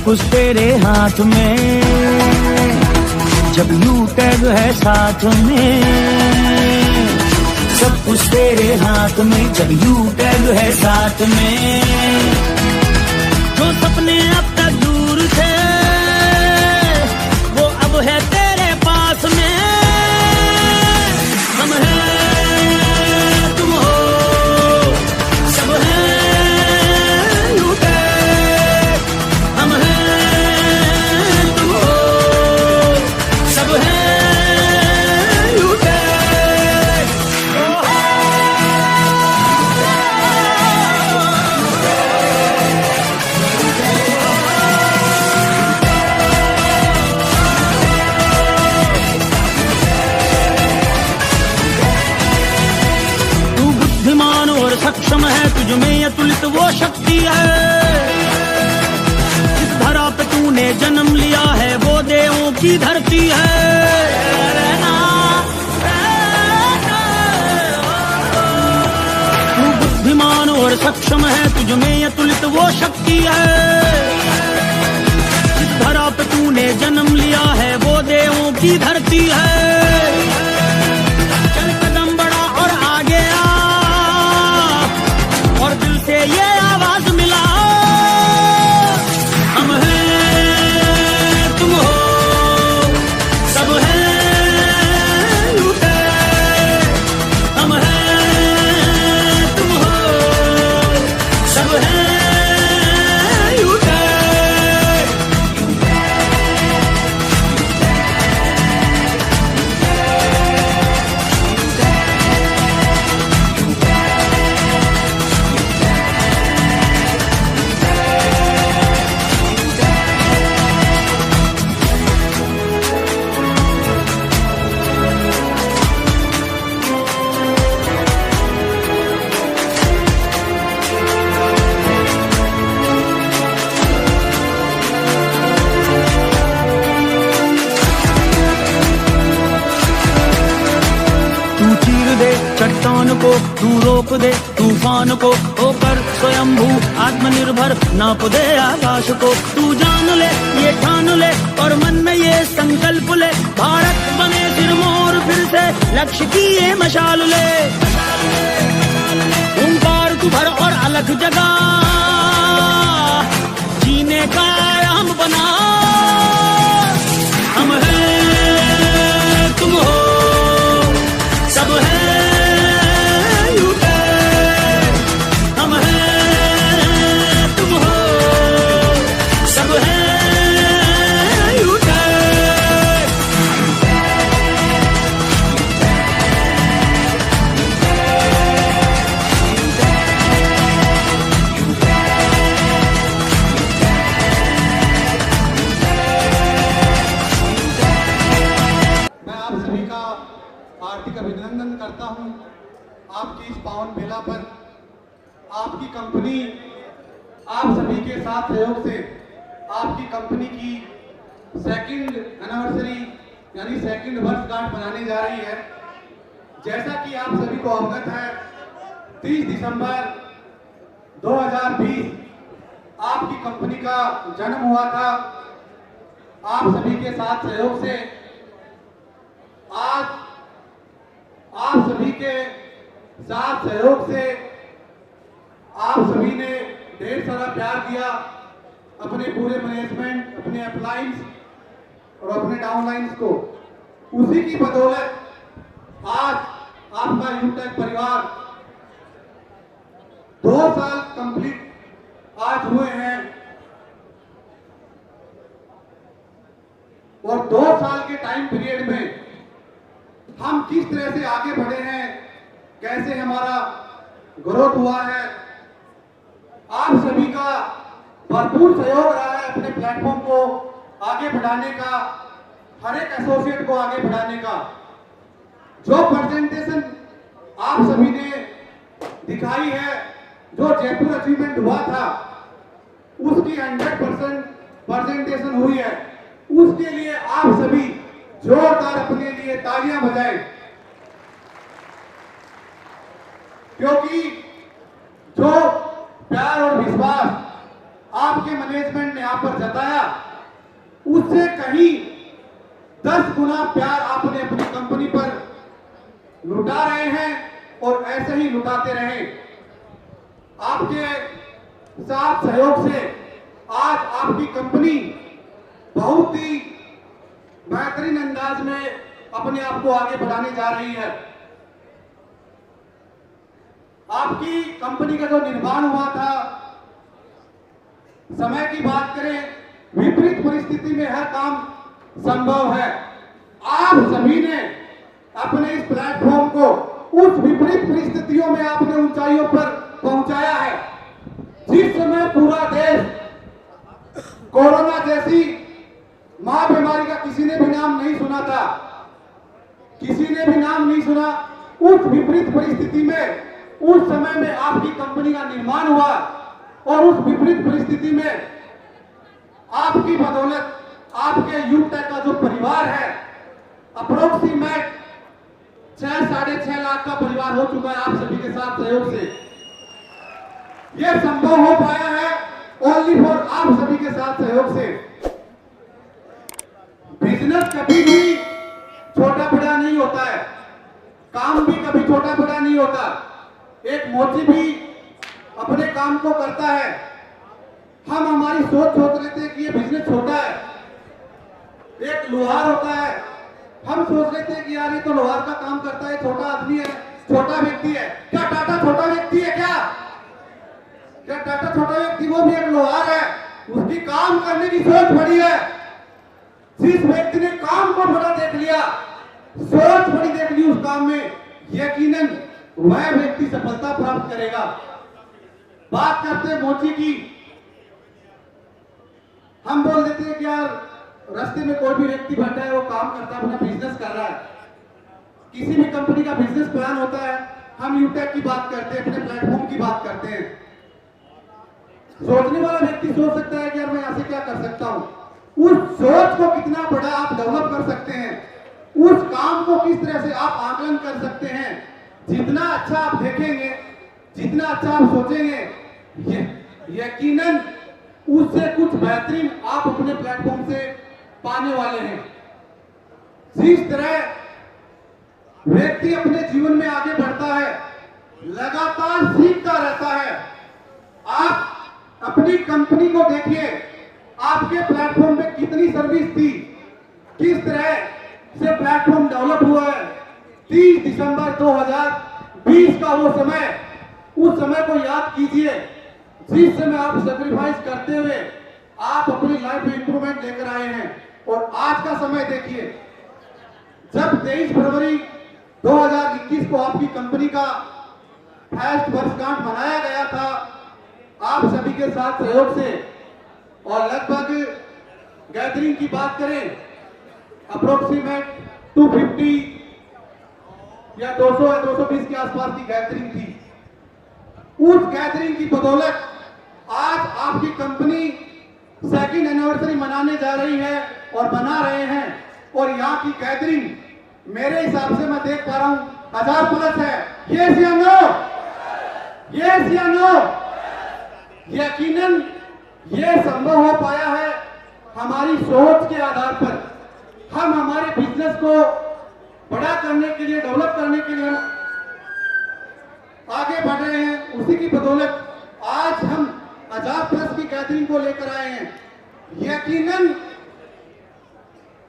सब कुछ तेरे हाथ में, जब यू टैग है साथ में। सब कुछ तेरे हाथ में, जब यू टैग है साथ में। जो सपने अब तक दूर थे वो अब है तेरे पास में। हम हैं, तुम हो, सब हैं यू टैग। हम हैं, तुम हो, सब हैं यू टैग। तू बुद्धिमान और सक्षम है, तुझ में अतुलित वो शक्ति है। जिस धरा पे तूने जन्म लिया है वो देवों की धरती है। तू बुद्धिमान और सक्षम है, तुझ में अतुलित वो शक्ति है। जिस धरा पे तूने जन्म लिया है वो देवों की धरती है। चल कदम बढ़ा और आगे आ, और दिल से ये आवाज मिला। हम हैं, तुम हो, सब हैं यू टैग। हम हैं, तुम हो, सब हैं यू टैग। तू चीर दे चट्टान को, तू रोक दे तूफान को, होकर स्वयंभू आत्मनिर्भर नाप दे आकाश को। तू जान ले ये ठान ले और मन में ये संकल्प ले, भारत बने सिरमौर फिर से लक्ष्य की ये मशाल ले। ओंकार तू भर और अलग जगा, जीने का आयाम बना। हम हैं, तुम हो, सब हैं यू टैग। हम हैं, तुम हो, सब हैं यू टैग। मैं आप सभी का हार्दिक अभिनंदन करता हूं आपकी इस पावन मेला पर। आपकी कंपनी आप सभी के साथ सहयोग से आपकी कंपनी की सेकंड एनिवर्सरी यानी सेकंड वर्षगांठ मनाने जा रही है। जैसा कि आप सभी को अवगत है, 30 दिसंबर 2020 आपकी कंपनी का जन्म हुआ था। आप सभी के साथ सहयोग से आज आप सभी के साथ सहयोग से आप सभी ने ढेर सारा प्यार दिया। अपने पूरे मैनेजमेंट, अपने अपलाइंस और अपने डाउनलाइंस को, उसी की बदौलत आज आपका यू टैग परिवार 2 साल कंप्लीट आज हुए हैं। और 2 साल के टाइम पीरियड में हम किस तरह से आगे बढ़े हैं, कैसे हमारा ग्रोथ हुआ है, आप सभी का भरपूर सहयोग रहा है अपने प्लेटफॉर्म को आगे बढ़ाने का, हर एक एसोसिएट को आगे बढ़ाने का। जो प्रेजेंटेशन आप सभी ने दिखाई है, जो जयपुर अचीवमेंट हुआ था, उसकी 100% प्रेजेंटेशन हुई है। उसके लिए आप सभी जोरदार अपने लिए तालियां बजाएं, क्योंकि जो प्यार और विश्वास आपके मैनेजमेंट ने यहाँ पर जताया, उससे कहीं 10 गुना प्यार आपने अपनी कंपनी पर लुटा रहे हैं और ऐसे ही लुटाते रहे। आपके साथ सहयोग से आज आपकी कंपनी बहुत ही बेहतरीन अंदाज में अपने आप को आगे बढ़ाने जा रही है। आपकी कंपनी का जो निर्माण हुआ था, समय की बात करें, विपरीत परिस्थिति में हर काम संभव है। आप सभी ने अपने इस प्लेटफॉर्म को उस विपरीत परिस्थितियों में आपने ऊंचाइयों पर पहुंचाया है। जिस समय पूरा देश कोरोना जैसी महाबीमारी का किसी ने भी नाम नहीं सुना था, किसी ने भी नाम नहीं सुना, उस विपरीत परिस्थिति में उस समय में आपकी कंपनी का निर्माण हुआ और उस विपरीत परिस्थिति में आपकी बदौलत आपके यूटेक का जो परिवार है, अप्रोक्सीमेट 6-6.5 लाख का परिवार हो चुका है आप सभी के साथ सहयोग से। यह संभव हो पाया है ओनली फॉर आप सभी के साथ सहयोग से। बिजनेस कभी भी छोटा बड़ा नहीं होता है, काम भी कभी छोटा बड़ा नहीं होता। एक मोची भी अपने काम को करता है। हम हमारी सोच लेते हैं कि ये बिजनेस छोटा है। एक लोहार होता है, हम सोच लेते हैं कि यार ये तो लोहार का काम करता है, छोटा आदमी है, छोटा व्यक्ति है। क्या टाटा छोटा व्यक्ति है? क्या टाटा छोटा व्यक्ति? वो भी एक लोहार है, उसकी काम करने की सोच बड़ी है। जिस व्यक्ति ने काम को बड़ा देख लिया, सोच बड़ी देख ली उस काम में, यकीनन वह व्यक्ति सफलता प्राप्त करेगा। बात करते हैं मोची की। हम बोल देते हैं कि यार रास्ते में कोई भी व्यक्ति बैठा है, वो काम करता है, अपना बिजनेस कर रहा है। किसी भी कंपनी का बिजनेस प्लान होता है, हम यूटेक की बात करते हैं, अपने प्लेटफॉर्म की बात करते हैं। सोचने वाला व्यक्ति सोच सकता है कि यार मैं यहां से क्या कर सकता हूं। उस सोच को कितना बड़ा आप डेवलप कर सकते हैं, उस काम को किस तरह से आप आकलन कर सकते हैं, जितना अच्छा आप देखेंगे, जितना अच्छा आप सोचेंगे, यकीनन उससे कुछ बेहतरीन आप अपने प्लेटफॉर्म से पाने वाले हैं। जिस तरह व्यक्ति अपने जीवन में आगे बढ़ता है, लगातार सीखता रहता है। आप अपनी कंपनी को देखिए, आपके प्लेटफॉर्म पे कितनी सर्विस थी, किस तरह से प्लेटफॉर्म डेवलप हुआ है। 30 दिसंबर 2020 का वो समय, उस समय को याद कीजिए जिस समय आप सेक्रीफाइस करते हुए आप अपनी लाइफ में इंप्रूवमेंट लेकर आए हैं। और आज का समय देखिए, जब 23 फरवरी 2021 को आपकी कंपनी का फर्स्ट वर्षगांठ मनाया गया था आप सभी के साथ सहयोग से, और लगभग गैदरिंग की बात करें अप्रोक्सीमेट 250 या 200 या 220 के आसपास की गैदरिंग थी। उस गैदरिंग की बदौलत आज आपकी कंपनी सेकंड एनिवर्सरी मनाने जा रही है और मना रहे हैं। और यहाँ की गैदरिंग मेरे हिसाब से मैं देख पा रहा हूं 1000+ है। यस या नो? यस या नो? यकीनन ये संभव हो पाया है हमारी सोच के आधार पर। हम हमारे बिजनेस को बड़ा करने के लिए, डेवलप करने के लिए आगे बढ़ रहे हैं। उसी की बदौलत आज हम 1000+ की गैदरिंग को लेकर आए हैं। यकीनन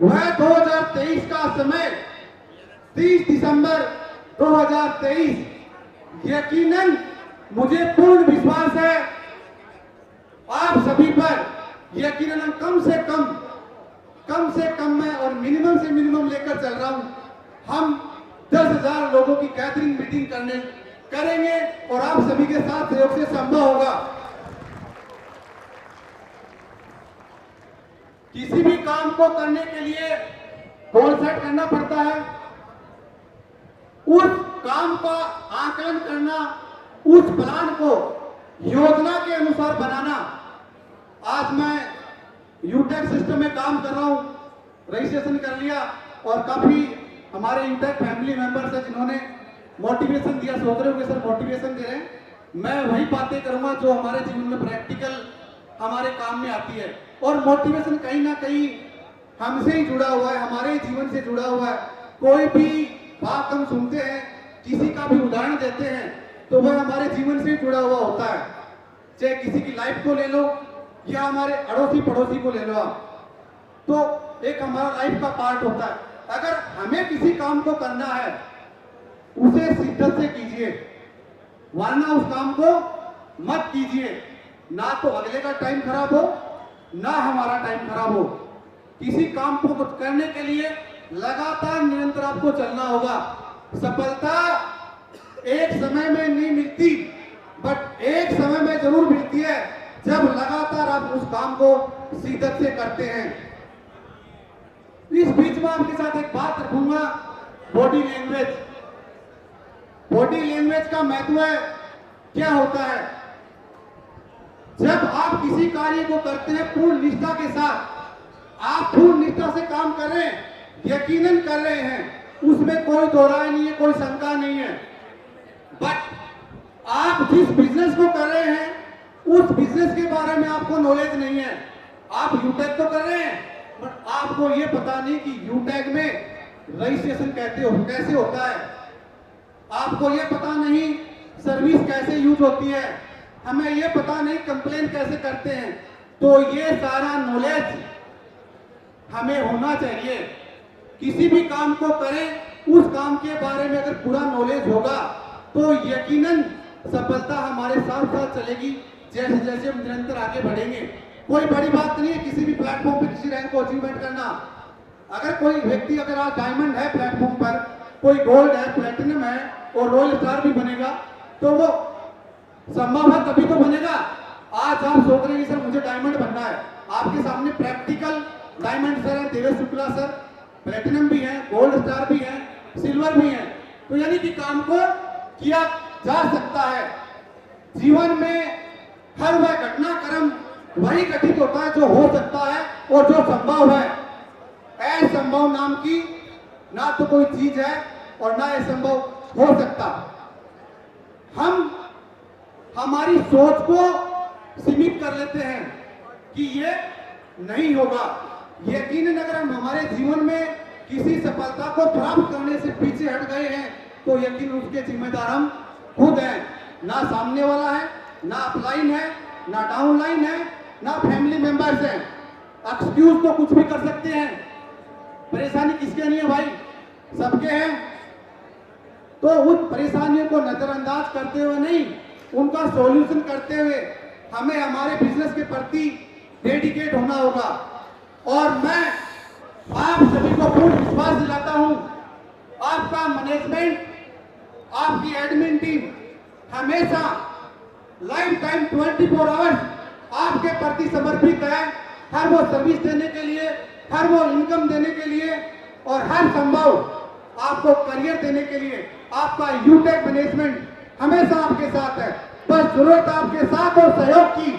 वह 2023 का समय, 30 दिसंबर 2023, यकीनन मुझे पूर्ण विश्वास है आप सभी पर। यकीनन हम कम से कम में और मिनिमम से मिनिमम लेकर चल रहा हूं, हम 10,000 लोगों की गैदरिंग मीटिंग करेंगे और आप सभी के साथ सहयोग से संभव होगा। किसी भी काम को करने के लिए गोल सेट करना पड़ता है, उस काम का आकलन करना, उस प्लान को योजना के अनुसार बनाना। आज मैं यूटेक सिस्टम में काम कर रहा हूं, रजिस्ट्रेशन कर लिया और काफी हमारे यूटेक फैमिली मेंबर्स हैं जिन्होंने मोटिवेशन दिया। सोच रहे हो कि सर मोटिवेशन दे रहे हैं, मैं वही बातें करूंगा जो हमारे जीवन में प्रैक्टिकल हमारे काम में आती है। और मोटिवेशन कहीं ना कहीं हमसे ही जुड़ा हुआ है, हमारे जीवन से जुड़ा हुआ है। कोई भी बात हम सुनते हैं, किसी का भी उदाहरण देते हैं, तो वह हमारे जीवन से ही जुड़ा हुआ होता है। चाहे किसी की लाइफ को ले लो या हमारे अड़ोसी पड़ोसी को ले लो आप, तो एक हमारा लाइफ का पार्ट होता है। अगर हमें किसी काम को करना है, उसे शिद्दत से कीजिए, वरना उस काम को मत कीजिए। ना तो अगले का टाइम खराब हो, ना हमारा टाइम खराब हो। किसी काम को करने के लिए लगातार निरंतर आपको चलना होगा। सफलता एक समय में नहीं मिलती, बट एक समय में जरूर मिलती है, जब लगातार आप उस काम को शिद्दत से करते हैं। इस बीच में आपके साथ एक बात रखूंगा, बॉडी लैंग्वेज। बॉडी लैंग्वेज का महत्व क्या होता है? जब आप किसी कार्य को करते हैं पूर्ण निष्ठा के साथ, आप पूर्ण निष्ठा से काम कर रहे हैं, यकीनन कर रहे हैं, उसमें कोई दो राय नहीं है, कोई शंका नहीं है। बट आप जिस बिजनेस को कर रहे हैं, उस बिजनेस के बारे में आपको नॉलेज नहीं है। आप यूटेक तो कर रहे हैं, बट आपको ये पता नहीं कि यूटेक में रजिस्ट्रेशन कैसे होता है। आपको ये पता नहीं सर्विस कैसे यूज होती है, हमें ये पता नहीं कंप्लेन कैसे करते हैं। तो ये सारा नॉलेज हमें होना चाहिए। किसी भी काम को करें, उस काम के बारे में अगर पूरा नॉलेज होगा तो यकीनन सफलता हमारे साथ साथ चलेगी, जैसे जैसे हम निरंतर आगे बढ़ेंगे। कोई बड़ी बात नहीं है किसी भी प्लेटफॉर्म पे किसी रैंक को अचीवमेंट करना। अगर कोई व्यक्ति, अगर आज डायमंड है प्लेटफॉर्म पर, कोई गोल्ड है, प्लेटिनम है और रॉयल स्टार भी बनेगा, तो वो संभव है तभी तो बनेगा। आज आप सोच रहे हैं सर मुझे डायमंड बनना है, आपके सामने प्रैक्टिकल डायमंड सर है, देवेश शुक्ला सर, प्लेटिनम भी है, गोल्ड स्टार भी है, सिल्वर भी है। तो यानी कि काम को किया जा सकता है। जीवन में हर वह घटनाक्रम वही घटित होता है जो हो सकता है और जो संभव है। असंभव नाम की ना तो कोई चीज है और ना असंभव हो सकता। हम हमारी सोच को सीमित कर लेते हैं कि ये नहीं होगा। यकीनन अगर हम हमारे जीवन में किसी सफलता को प्राप्त करने से पीछे हट गए हैं, तो यकीन उसके जिम्मेदार हम खुद हैं। ना सामने वाला है, ना अपलाइन है, ना डाउनलाइन है, ना फैमिली मेंबर्स हैं। एक्सक्यूज तो कुछ भी कर सकते हैं, परेशानी किसके नहीं है भाई, सबके हैं। तो उन परेशानियों को नजरअंदाज करते हुए नहीं, उनका सॉल्यूशन करते हुए हमें हमारे बिजनेस के प्रति डेडिकेट होना होगा। और मैं आप सभी को पूर्ण विश्वास दिलाता हूं, आपका मैनेजमेंट, आपकी एडमिन टीम हमेशा लाइफ टाइम 24 आवर्स आपके प्रति समर्पित है। हर वो सर्विस देने के लिए, हर वो इनकम देने के लिए और हर संभव आपको करियर देने के लिए आपका यूटेक मैनेजमेंट हमेशा आपके साथ है। बस जरूरत आपके साथ और सहयोग की।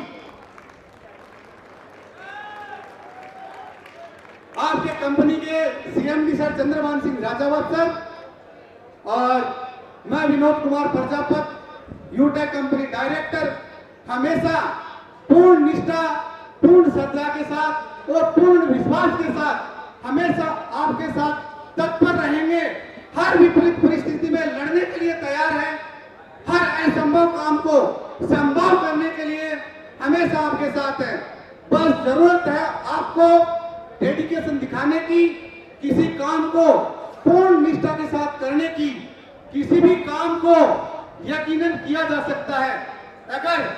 आपके कंपनी के CMD sir Chandrabhan Singh Rajawat sir और मैं विनोद कुमार प्रजापत, यूटेक कंपनी डायरेक्टर, हमेशा पूर्ण निष्ठा, पूर्ण श्रद्धा के साथ और पूर्ण विश्वास के साथ हमेशा आपके साथ तत्पर रहेंगे। हर विपरीत परिस्थिति में लड़ने के लिए तैयार है। हर असंभव काम को संभव करने के लिए हमेशा आपके साथ है। बस जरूरत है आपको डेडिकेशन दिखाने की, किसी काम को पूर्ण निष्ठा के साथ करने की। किसी भी काम को यकीनन किया जा सकता है। अगर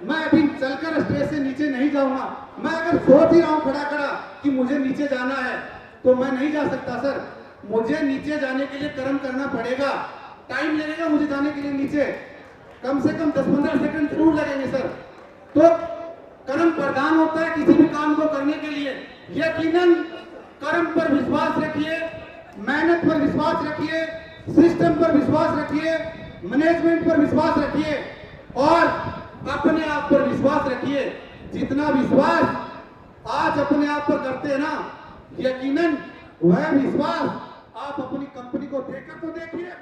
मैं अभी चलकर स्टेज से नीचे नहीं जाऊंगा, मैं अगर सोच ही रहा हूं खड़ा खड़ा कि मुझे नीचे जाना है, तो मैं नहीं जा सकता सर। मुझे नीचे जाने के लिए कर्म करना पड़ेगा, टाइम लगेगा मुझे जाने के लिए नीचे, कम से कम 10-15 सेकंड जरूर लगेंगे सर। तो कर्म प्रधान होता है किसी भी काम को करने के लिए। यकीनन कर्म पर विश्वास रखिए, मेहनत पर विश्वास रखिए, सिस्टम पर विश्वास रखिए, मैनेजमेंट पर विश्वास रखिए और अपने आप पर विश्वास रखिए। जितना विश्वास आज अपने आप पर करते हैं ना, यकीनन वह विश्वास आप अपनी कंपनी को देकर तो देखिए।